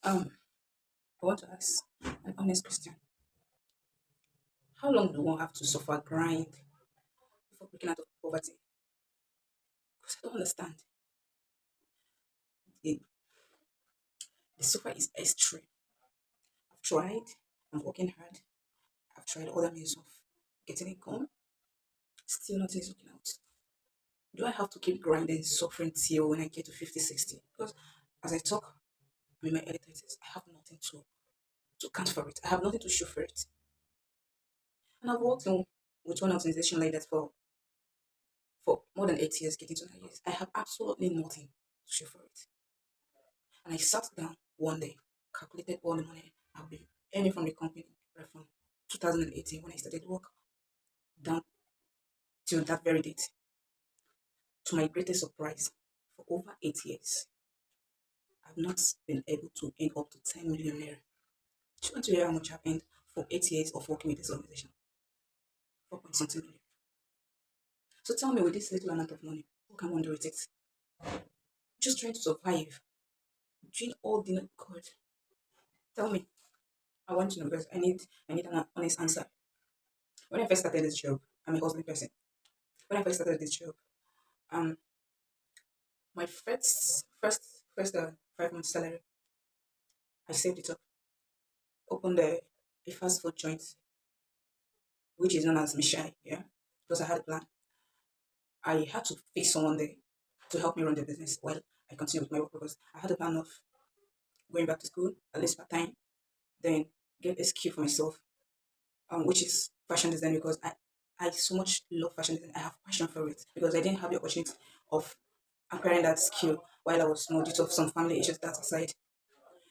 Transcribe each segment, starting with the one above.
I want to ask an honest question. How long do one have to suffer grind before breaking out of poverty? Because I don't understand. The, the suffer is extreme. I've tried, I'm working hard, I've tried other means of getting income, still nothing is working out. Do I have to keep grinding, suffering till when I get to 50, 60? Because as I talk, I'm in my early 30s, I have nothing to count for it. I have nothing to show for it. And I've worked with one organization like that for more than 8 years, getting to 9 years. I have absolutely nothing to show for it. And I sat down one day, calculated all the money I've been earning from the company right from 2018 when I started work down till that very date. To my greatest surprise, for over 8 years, I've not been able to earn up to 10 million naira. Do you want to hear how much I've earned for 8 years of working with this organization? 4 point something million. So tell me, with this little amount of money, what can one do with it? Just trying to survive, doing all the God. Tell me, I want to know because I need an honest answer. When I first started this job, I'm a hustling person. When I first started this job, um, my first 5 months salary, I saved it up, opened a fast food joint, which is known as Mishai, yeah, because I had a plan. I had to fix someone there to help me run the business while I continue with my work because I had a plan of going back to school at least part time, then get a skill for myself, which is fashion design because I so much love fashion design. I have passion for it because I didn't have the opportunity of acquiring that skill while I was small due to some family issues that aside.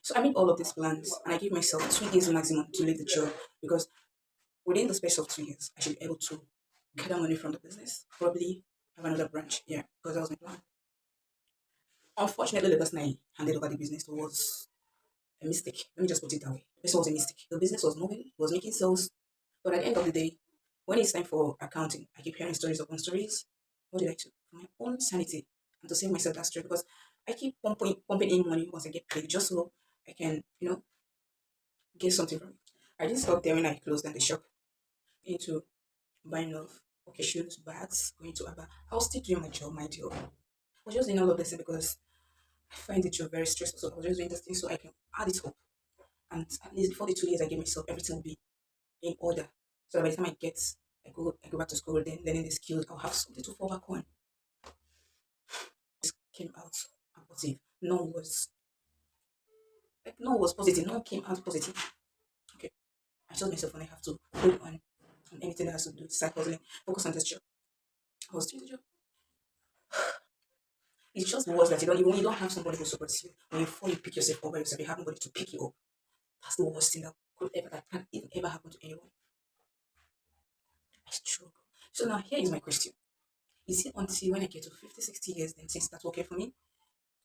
So I made all of these plans and I gave myself 2 years maximum to leave the job because within the space of 2 years, I should be able to gather money from the business, probably have another branch. Yeah, because that was my plan. Unfortunately, the person I handed over the business to was a mistake. Let me just put it that way. This was a mistake. The business was moving, it was making sales, but at the end of the day, when it's time for accounting, I keep hearing stories upon stories. What did I do? For my own sanity and to save myself that stress because I keep pumping in money once I get paid just so I can, get something from it. I didn't stop there when I closed down the shop into buying of occasions, bags, going to Abba. I was still doing my job, my deal. I was just doing all of this because I find the job very stressful. So I was just doing this thing so I can add it up. And at least before the 2 years I gave myself, everything will be in order. So that by the time I go back to school, then learning the skills, I'll have something to fall back on. Came out positive. None was positive. None came out positive. Okay. I told myself when I have to hold on anything that has to do with side hustling, focus on this job. I was doing the job. It's just worse that you don't have somebody who supports you. When you fall, you pick yourself up by yourself. You have nobody to pick you up. That's the worst thing that can even ever happen to anyone. I struggle. So now here is my question. Is it until when I get to 50, 60 years then things start working for me?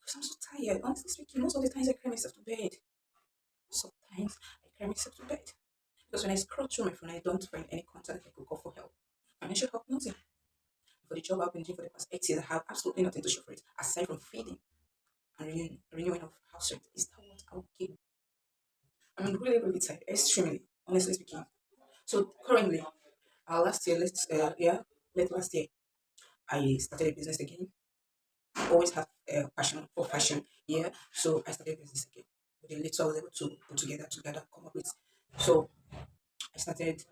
Because I'm so tired. Honestly speaking, most of the times I cry myself to bed. Sometimes I cry myself to bed. Because when I scroll through my phone, I don't find any contact I could call for help. Financial help, nothing. For the job I've been doing for the past 8 years, I have absolutely nothing to show for it aside from feeding and renewing of house rent. Is that what I'll give? I'm really, really tired, extremely, honestly speaking. So currently, last year, late last year, I started a business again. I always have a passion for fashion. Yeah, so I started a business again. With the little I was able to put together, come up with. So I started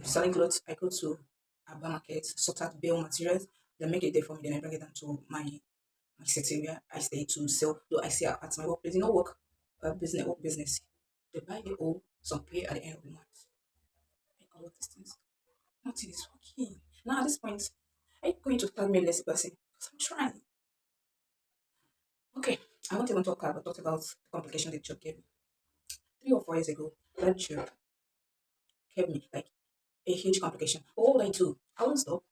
selling clothes. I go to Abba market, sort out bill materials, then make it there for me. Then I bring it down to my city where I stay to sell. Though I see at my workplace, work business. They buy the all, some pay at the end of the month. Like all of these things. Nothing is working. Now at this point, are you going to tell me less person? Because I'm trying. Okay, I won't even talk about the complication the job gave me. 3 or 4 years ago, that job gave me like a huge complication. But what would I do? I won't stop.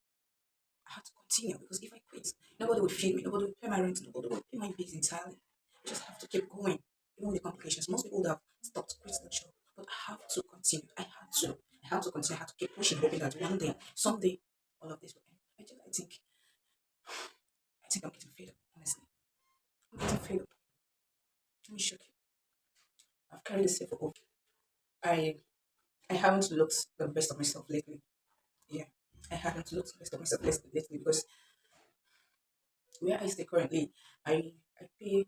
I had to continue because if I quit, nobody would feed me, nobody would pay my rent, nobody would pay my bills entirely. I just have to keep going, even with the complications. Most people would have stopped, quit the job, but I have to continue. I have to continue. I have to keep pushing, hoping that one day, someday, all of this will end. I think I'm getting fed up, honestly. I'm getting fed up. Let me shock you. I've carried this for over. I I haven't looked the best of myself lately. Yeah, I haven't looked the best of myself lately because where I stay currently, I I pay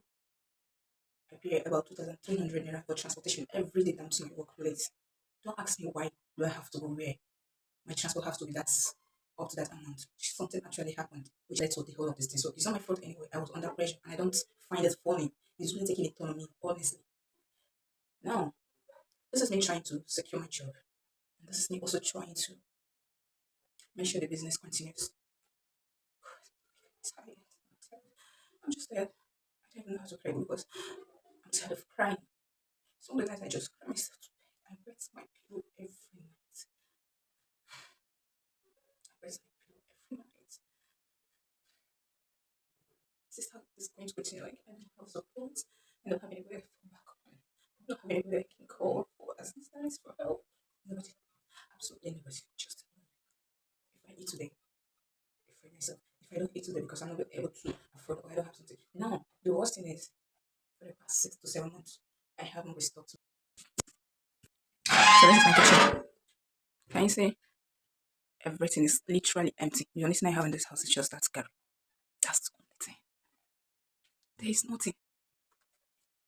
I pay about 2,300 naira for transportation every day down to my workplace. Don't ask me why do I have to go where my transport has to be that up to that amount. Something actually happened, which led to the whole of this thing. So it's not my fault anyway. I was under pressure and I don't find it funny. It's really taking a toll on me, honestly. Now, this is me trying to secure my job. And this is me also trying to make sure the business continues. I'm tired. I'm tired. I'm just tired. I don't even know how to cry because I'm tired of crying. Some of the nights I just cry myself to bed. I wet my pillow every night. I wet my pillow every night. This is how this is going to continue. Like, I don't have support. I don't have anybody to fall back on. I don't have anybody I can call for assistance, for help. Nobody. Absolutely nobody. Just if I eat today, if I myself, if I don't eat today because I'm not able to afford or I don't have something. Now, the worst thing is, for the past 6 to 7 months, I haven't restocked. So this is my kitchen. Can you see? Everything is literally empty. The only thing I have in this house is just that girl. That's the only thing. There is nothing.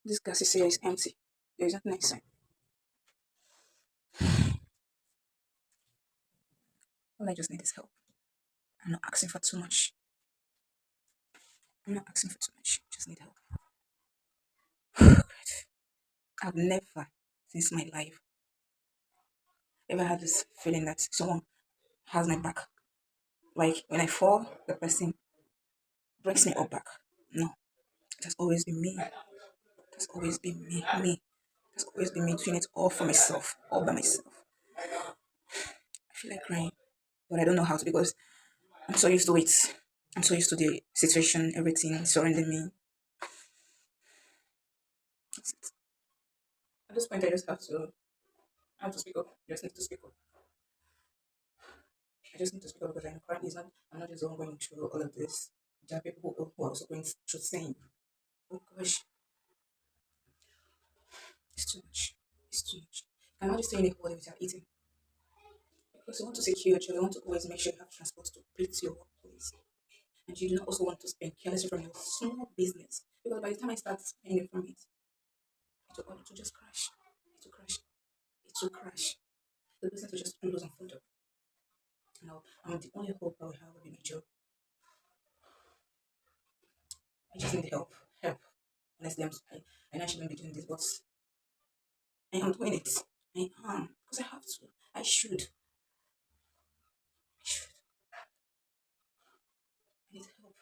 This gas is here is empty. There is nothing inside. All I just need is help. I'm not asking for too much. I'm not asking for too much. Just need help. I've never, since my life, ever had this feeling that someone has my back. Like when I fall, the person breaks me up back. No, it has always been me. It has always been me. Me. It has always been me doing it all for myself, all by myself. I feel like crying, but I don't know how to because I'm so used to it. I'm so used to the situation, everything surrounding me. That's it. At this point, I have to speak up. I just need to speak up. I just need to speak up because I'm currently not. I'm not just the one going through all of this. There are people who are also going through the same. Oh gosh, it's too much. It's too much. I'm not just staying in the body without eating. Because you want to secure your job, you want to always make sure you have transport to bring to your workplace. And you do not also want to spend carelessly from your small business. Because by the time I start spending from it, it will just crash. It will crash. It will crash. The business will just close and fold up. Now, I'm the only hope I will have in my job. I just need help. Help. Honestly, I know I shouldn't be doing this, but I am doing it. I am. Because I have to. I should. I should. I need help.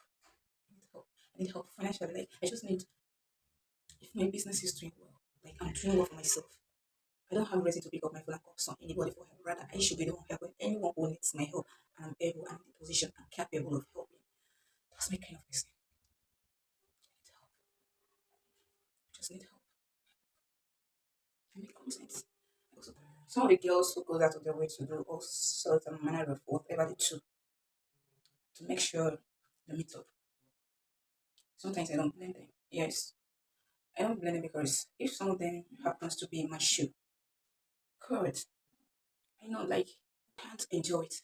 I need help. I need help financially. Like, I just need, if my business is doing well, like, I'm doing well for myself. I don't have reason to pick up my phone and call some anybody for help. Rather, I should be the one helping anyone who needs my help. And I'm able and in the position and capable of helping. That's my kind of person. I need help. I just need help. I make content. Also, some of the girls who go out of their way to do all sorts of manner of whatever they do to make sure they meet up. Sometimes I don't blame them. Yes, I don't blame them because if some of them happens to be in my shoe, God, I know like can't enjoy it.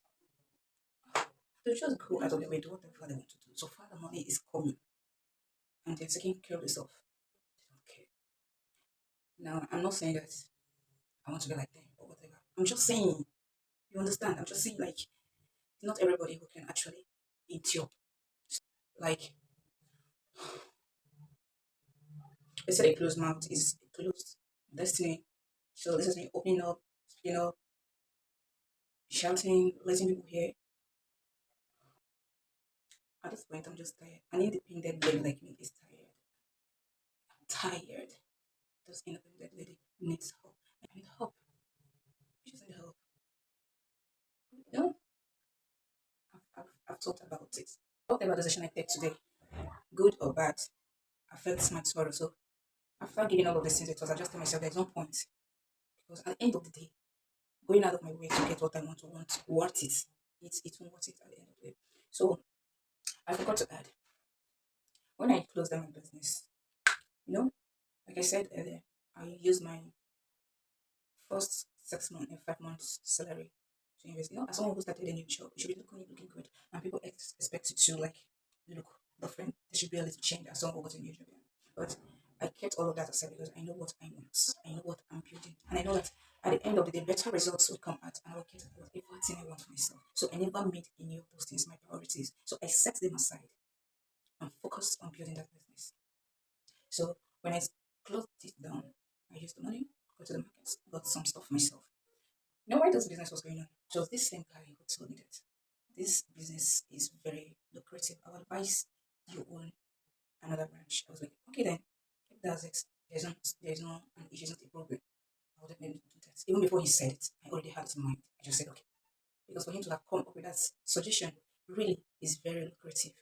They just go out of their way, do whatever they want to do. So far the money is coming and they're taking care of themselves. They don't care. Now I'm not saying that I want to be like them or whatever. I'm just saying, you understand? I'm just saying like not everybody who can actually endure. Like they said a closed mouth is a closed destiny. So this is me opening up, shouting, letting people hear. At this point, I'm just tired. An independent lady like me is tired. I'm tired. This independent lady needs help. I need help. I just need help. You know, I've thought about it. Whatever decision I take today, good or bad, affects my tomorrow. So after giving all of these things, it was I just tell myself there's no point. Because at the end of the day, going out of my way to get what I want worth it. It won't worth it at the end of the day. So I forgot to add, when I closed down my business, you know, like I said earlier, I used my first 6 months and 5 months salary to invest. As someone who started a new job, you should be looking good, and people expect you to like look different. There should be a little change as someone who got a new job. Yeah. But I kept all of that aside because I know what I want. I know what I'm building, and I know that at the end of the day, better results will come out, and I will get everything I want for myself. So I never made any of those things my priorities. So I set them aside and focused on building that business. So when I closed it down, I used the money, go to the market, got some stuff for myself. Why this business was going on? It was this same guy who told me that this business is very lucrative. I will advise you own another branch. I was like, okay then, if that's it, there's no an issue, not a problem. I would definitely do that. Even before he said it, I already had it in mind. I just said okay. Because for him to have come up with that suggestion really is very lucrative.